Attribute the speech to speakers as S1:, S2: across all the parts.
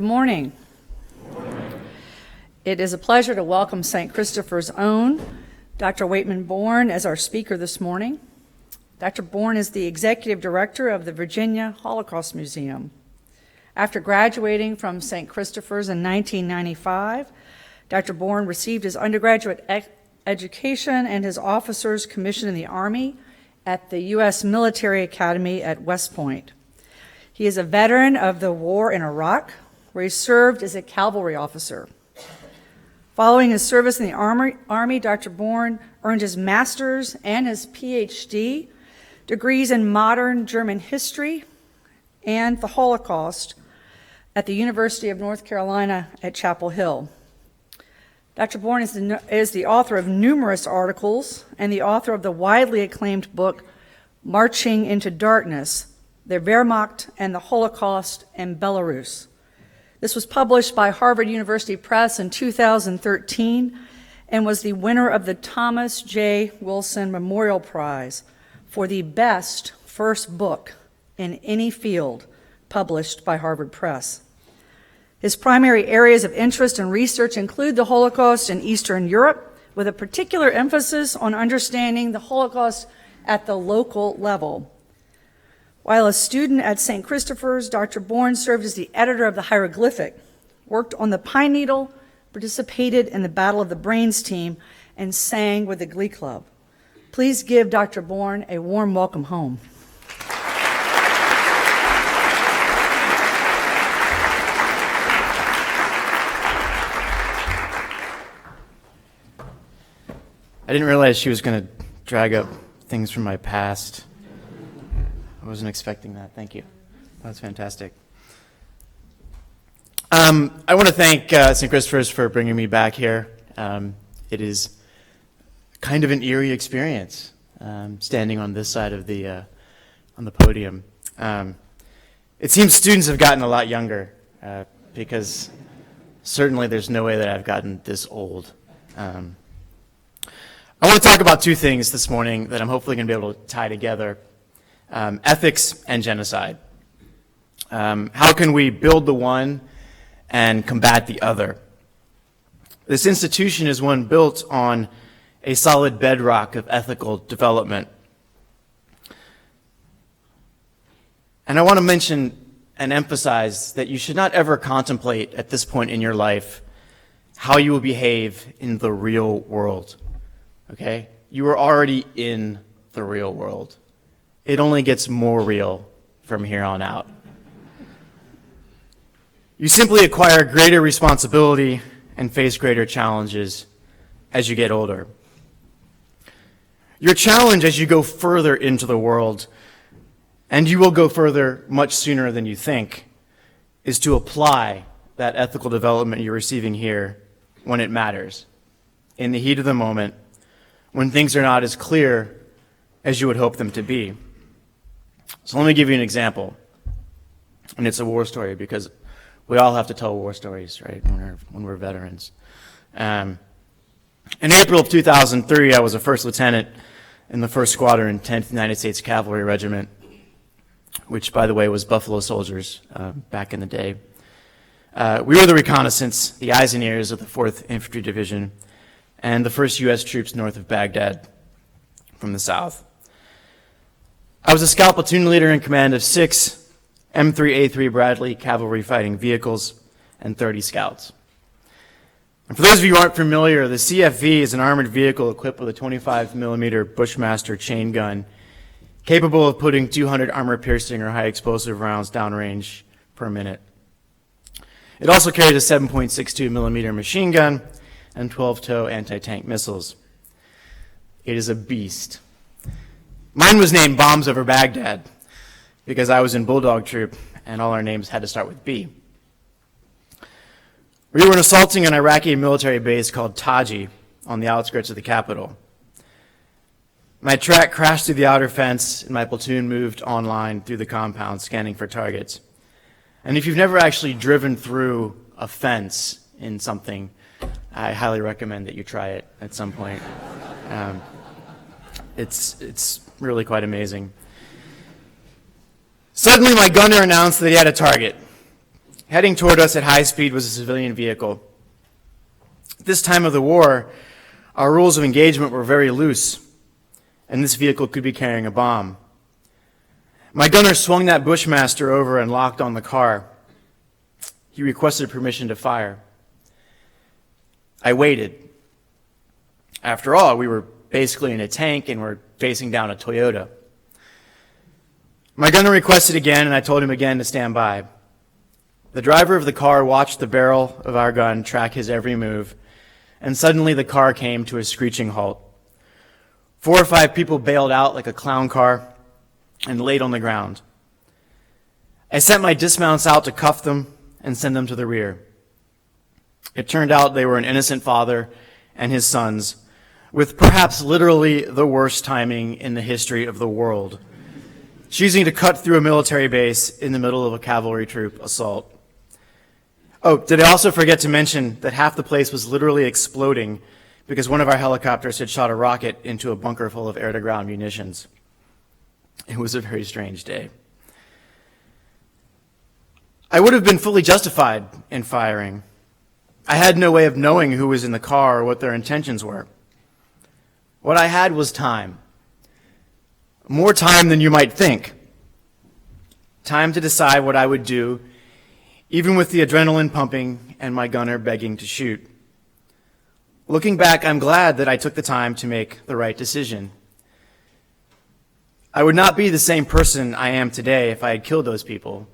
S1: Good morning. It is a pleasure to welcome St. Christopher's own Dr. Waitman Beorn as our speaker this morning. Dr. Boern is the executive director of the Virginia Holocaust Museum. After graduating from St. Christopher's in 1995, Dr. Boern received his undergraduate education and his officer's commission in the Army at the U.S. Military Academy at West Point. He is a veteran of the war in Iraq, where he served as a cavalry officer. Following his service in the Army, Dr. Boern earned his master's and his PhD degrees in modern German history and the Holocaust at the University of North Carolina at Chapel Hill. Dr. Boern is the author of numerous articles and the author of the widely acclaimed book, Marching into Darkness, the Wehrmacht and the Holocaust in Belarus. This was published by Harvard University Press in 2013 and was the winner of the Thomas J. Wilson Memorial Prize for the best first book in any field published by Harvard Press. His primary areas of interest and research include the Holocaust in Eastern Europe, with a particular emphasis on understanding the Holocaust at the local level. While a student at St. Christopher's, Dr. Boern served as the editor of the Hieroglyphic, worked on the Pine Needle, participated in the Battle of the Brains team, and sang with the Glee Club. Please give Dr. Boern a warm welcome home.
S2: I didn't realize she was going to drag up things from my past. I wasn't expecting that. Thank you. That's fantastic. I want to thank St. Christopher's for bringing me back here. It is kind of an eerie experience standing on this side of the on the podium. It seems students have gotten a lot younger because certainly there's no way that I've gotten this old. I want to talk about two things this morning that I'm hopefully going to be able to tie together. Ethics and genocide. How can we build the one and combat the other? This institution is one built on a solid bedrock of ethical development. And I want to mention and emphasize that you should not ever contemplate at this point in your life how you will behave in the real world. Okay? You are already in the real world. It only gets more real from here on out. You simply acquire greater responsibility and face greater challenges as you get older. Your challenge as you go further into the world, and you will go further much sooner than you think, is to apply that ethical development you're receiving here when it matters, in the heat of the moment, when things are not as clear as you would hope them to be. So let me give you an example. And it's a war story because we all have to tell war stories, right, when we're veterans. In April of 2003, I was a first lieutenant in the 1st Squadron, 10th United States Cavalry Regiment, which, by the way, was Buffalo Soldiers back in the day. We were the reconnaissance, the eyes and ears of the 4th Infantry Division, and the first U.S. troops north of Baghdad from the south. I was a scout platoon leader in command of 6 M3A3 Bradley cavalry fighting vehicles and 30 scouts. And for those of you who aren't familiar, the CFV is an armored vehicle equipped with a 25mm Bushmaster chain gun capable of putting 200 armor-piercing or high-explosive rounds downrange per minute. It also carries a 7.62mm machine gun and 12-tow anti-tank missiles. It is a beast. Mine was named Bombs Over Baghdad because I was in Bulldog Troop and all our names had to start with B. We were assaulting an Iraqi military base called Taji on the outskirts of the capital. My track crashed through the outer fence and my platoon moved online through the compound scanning for targets. And if you've never actually driven through a fence in something, I highly recommend that you try it at some point. It's really quite amazing. Suddenly, my gunner announced that he had a target. Heading toward us at high speed was a civilian vehicle. At this time of the war, our rules of engagement were very loose, and this vehicle could be carrying a bomb. My gunner swung that Bushmaster over and locked on the car. He requested permission to fire. I waited. After all, we were basically in a tank and we're facing down a Toyota. My gunner requested again, and I told him again to stand by. The driver of the car watched the barrel of our gun track his every move, and suddenly the car came to a screeching halt. 4 or 5 people bailed out like a clown car and laid on the ground. I sent my dismounts out to cuff them and send them to the rear. It turned out they were an innocent father and his sons, with perhaps literally the worst timing in the history of the world, choosing to cut through a military base in the middle of a cavalry troop assault. Oh, did I also forget to mention that half the place was literally exploding because one of our helicopters had shot a rocket into a bunker full of air-to-ground munitions. It was a very strange day. I would have been fully justified in firing. I had no way of knowing who was in the car or what their intentions were. What I had was time. More time than you might think. Time to decide what I would do, even with the adrenaline pumping and my gunner begging to shoot. Looking back, I'm glad that I took the time to make the right decision. I would not be the same person I am today if I had killed those people,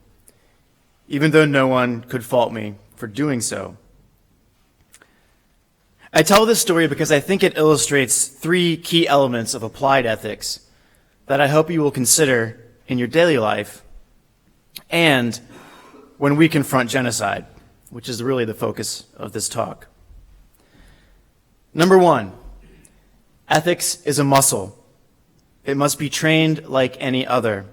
S2: even though no one could fault me for doing so. I tell this story because I think it illustrates 3 key elements of applied ethics that I hope you will consider in your daily life and when we confront genocide, which is really the focus of this talk. Number 1, ethics is a muscle. It must be trained like any other.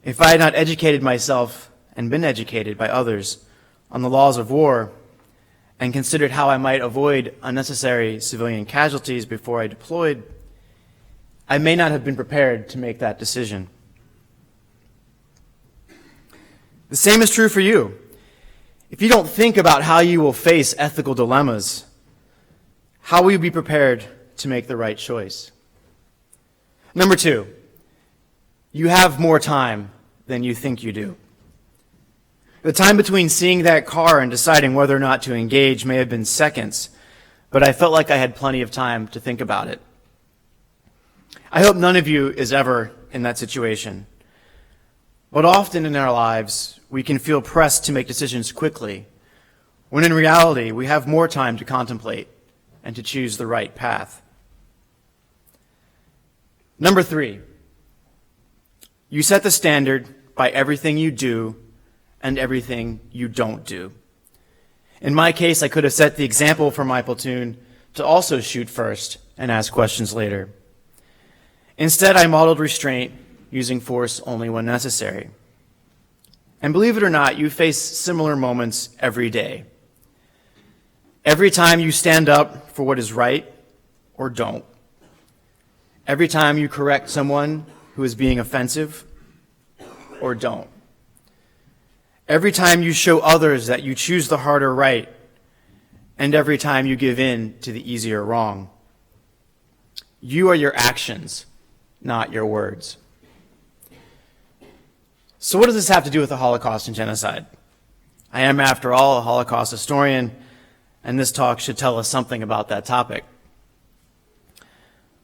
S2: If I had not educated myself and been educated by others on the laws of war and considered how I might avoid unnecessary civilian casualties before I deployed, I may not have been prepared to make that decision. The same is true for you. If you don't think about how you will face ethical dilemmas, how will you be prepared to make the right choice? Number 2, you have more time than you think you do. The time between seeing that car and deciding whether or not to engage may have been seconds, but I felt like I had plenty of time to think about it. I hope none of you is ever in that situation. But often in our lives, we can feel pressed to make decisions quickly, when in reality, we have more time to contemplate and to choose the right path. Number 3, you set the standard by everything you do and everything you don't do. In my case, I could have set the example for my platoon to also shoot first and ask questions later. Instead, I modeled restraint, using force only when necessary. And believe it or not, you face similar moments every day. Every time you stand up for what is right or don't. Every time you correct someone who is being offensive or don't. Every time you show others that you choose the harder right, and every time you give in to the easier wrong. You are your actions, not your words. So what does this have to do with the Holocaust and genocide? I am, after all, a Holocaust historian, and this talk should tell us something about that topic.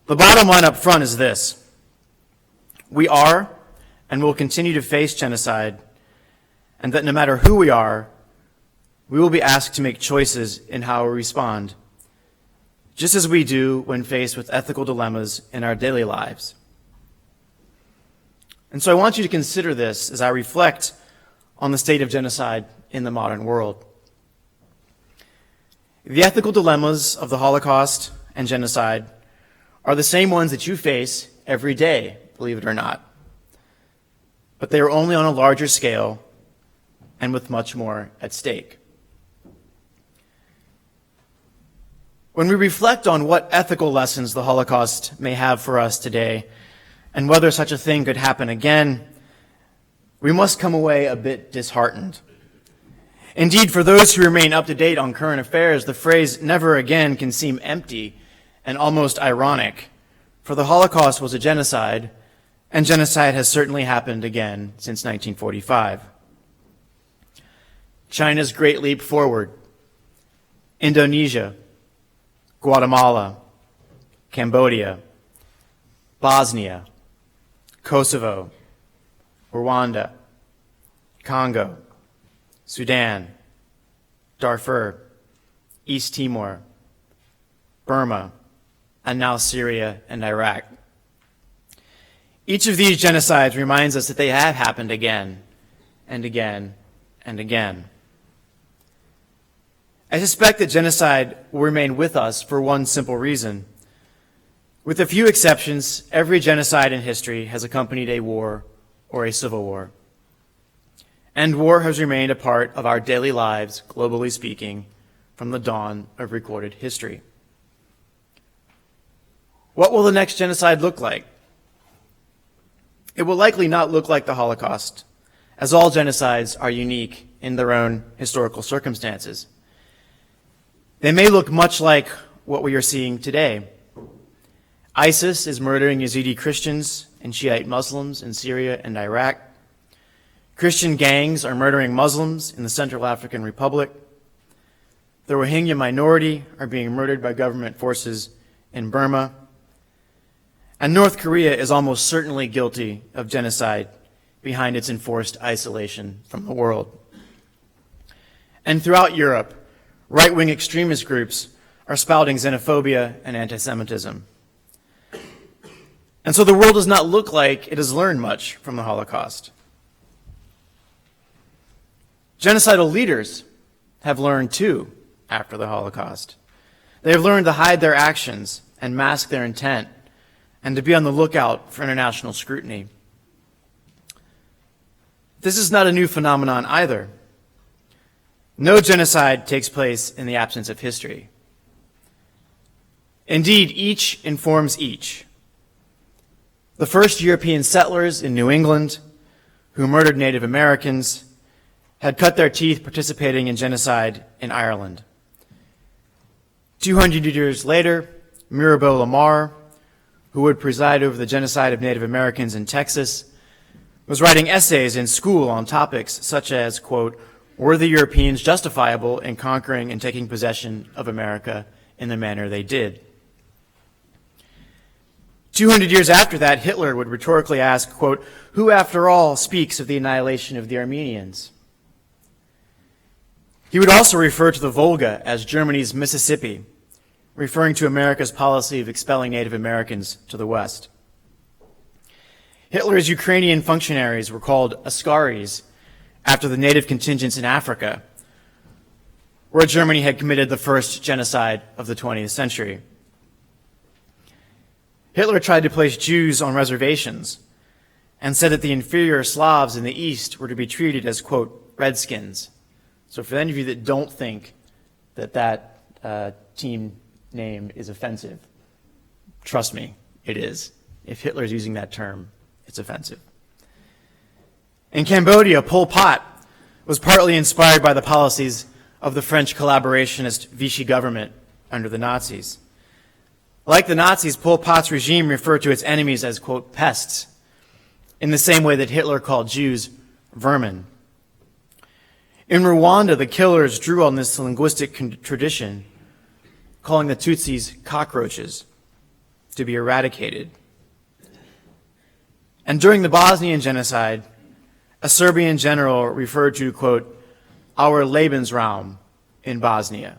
S2: The bottom line up front is this. We are and will continue to face genocide, and that no matter who we are, we will be asked to make choices in how we respond, just as we do when faced with ethical dilemmas in our daily lives. And so I want you to consider this as I reflect on the state of genocide in the modern world. The ethical dilemmas of the Holocaust and genocide are the same ones that you face every day, believe it or not. But they are only on a larger scale and with much more at stake. When we reflect on what ethical lessons the Holocaust may have for us today, and whether such a thing could happen again, we must come away a bit disheartened. Indeed, for those who remain up to date on current affairs, the phrase never again can seem empty and almost ironic, for the Holocaust was a genocide, and genocide has certainly happened again since 1945. China's Great Leap Forward, Indonesia, Guatemala, Cambodia, Bosnia, Kosovo, Rwanda, Congo, Sudan, Darfur, East Timor, Burma, and now Syria and Iraq. Each of these genocides reminds us that they have happened again and again and again. I suspect that genocide will remain with us for one simple reason. With a few exceptions, every genocide in history has accompanied a war or a civil war. And war has remained a part of our daily lives, globally speaking, from the dawn of recorded history. What will the next genocide look like? It will likely not look like the Holocaust, as all genocides are unique in their own historical circumstances. They may look much like what we are seeing today. ISIS is murdering Yazidi Christians and Shiite Muslims in Syria and Iraq. Christian gangs are murdering Muslims in the Central African Republic. The Rohingya minority are being murdered by government forces in Burma. And North Korea is almost certainly guilty of genocide behind its enforced isolation from the world. And throughout Europe, right-wing extremist groups are spouting xenophobia and anti-Semitism. And so the world does not look like it has learned much from the Holocaust. Genocidal leaders have learned too after the Holocaust. They have learned to hide their actions and mask their intent and to be on the lookout for international scrutiny. This is not a new phenomenon either. No genocide takes place in the absence of history. Indeed, each informs each. The first European settlers in New England, who murdered Native Americans, had cut their teeth participating in genocide in Ireland. 200 years later, Mirabeau Lamar, who would preside over the genocide of Native Americans in Texas, was writing essays in school on topics such as, quote, were the Europeans justifiable in conquering and taking possession of America in the manner they did? 200 years after that, Hitler would rhetorically ask, quote, who after all speaks of the annihilation of the Armenians? He would also refer to the Volga as Germany's Mississippi, referring to America's policy of expelling Native Americans to the west. Hitler's Ukrainian functionaries were called Askaris after the native contingents in Africa, where Germany had committed the first genocide of the 20th century. Hitler tried to place Jews on reservations and said that the inferior Slavs in the East were to be treated as, quote, redskins. So for any of you that don't think that team name is offensive, trust me, it is. If Hitler's using that term, it's offensive. In Cambodia, Pol Pot was partly inspired by the policies of the French collaborationist Vichy government under the Nazis. Like the Nazis, Pol Pot's regime referred to its enemies as, quote, pests, in the same way that Hitler called Jews vermin. In Rwanda, the killers drew on this linguistic tradition, calling the Tutsis cockroaches to be eradicated. And during the Bosnian genocide, a Serbian general referred to, quote, our Lebensraum in Bosnia.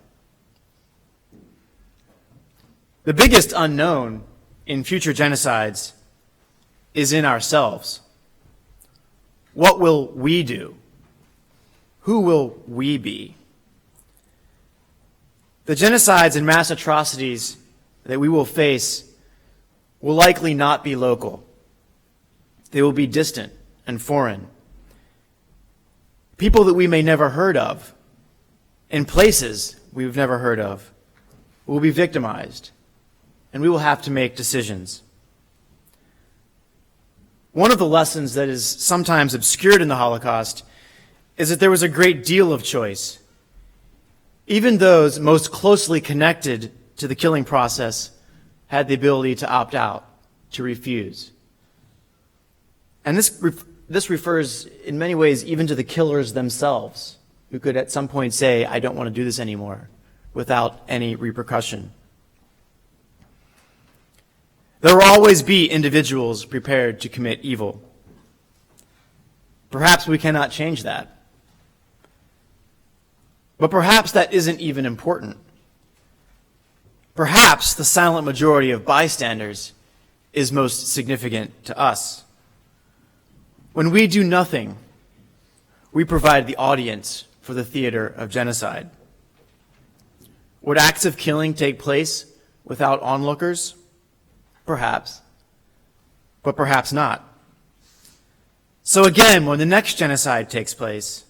S2: The biggest unknown in future genocides is in ourselves. What will we do? Who will we be? The genocides and mass atrocities that we will face will likely not be local. They will be distant and foreign. People that we may never heard of, in places we've never heard of, will be victimized, and we will have to make decisions. One of the lessons that is sometimes obscured in the Holocaust is that there was a great deal of choice. Even those most closely connected to the killing process had the ability to opt out, to refuse. And this refers in many ways even to the killers themselves, who could at some point say, I don't want to do this anymore, without any repercussion. There will always be individuals prepared to commit evil. Perhaps we cannot change that. But perhaps that isn't even important. Perhaps the silent majority of bystanders is most significant to us. When we do nothing, we provide the audience for the theater of genocide. Would acts of killing take place without onlookers? Perhaps, but perhaps not. So again, when the next genocide takes place,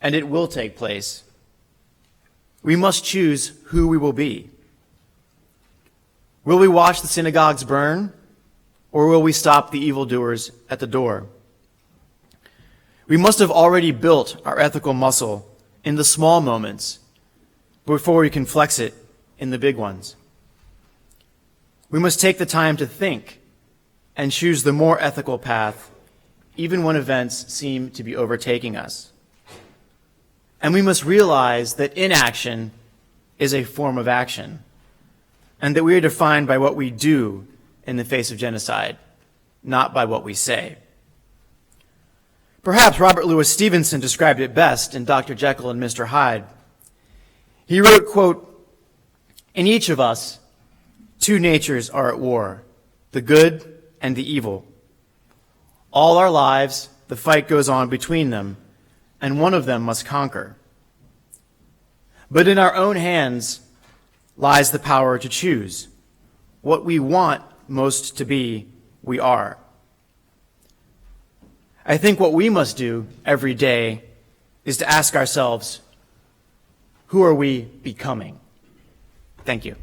S2: and it will take place, we must choose who we will be. Will we watch the synagogues burn, or will we stop the evildoers at the door? We must have already built our ethical muscle in the small moments before we can flex it in the big ones. We must take the time to think and choose the more ethical path, even when events seem to be overtaking us. And we must realize that inaction is a form of action, and that we are defined by what we do in the face of genocide, not by what we say. Perhaps Robert Louis Stevenson described it best in Dr. Jekyll and Mr. Hyde. He wrote, quote, "In each of us, two natures are at war, the good and the evil. All our lives, the fight goes on between them, and one of them must conquer. But in our own hands lies the power to choose. What we want most to be, we are." I think what we must do every day is to ask ourselves, who are we becoming? Thank you.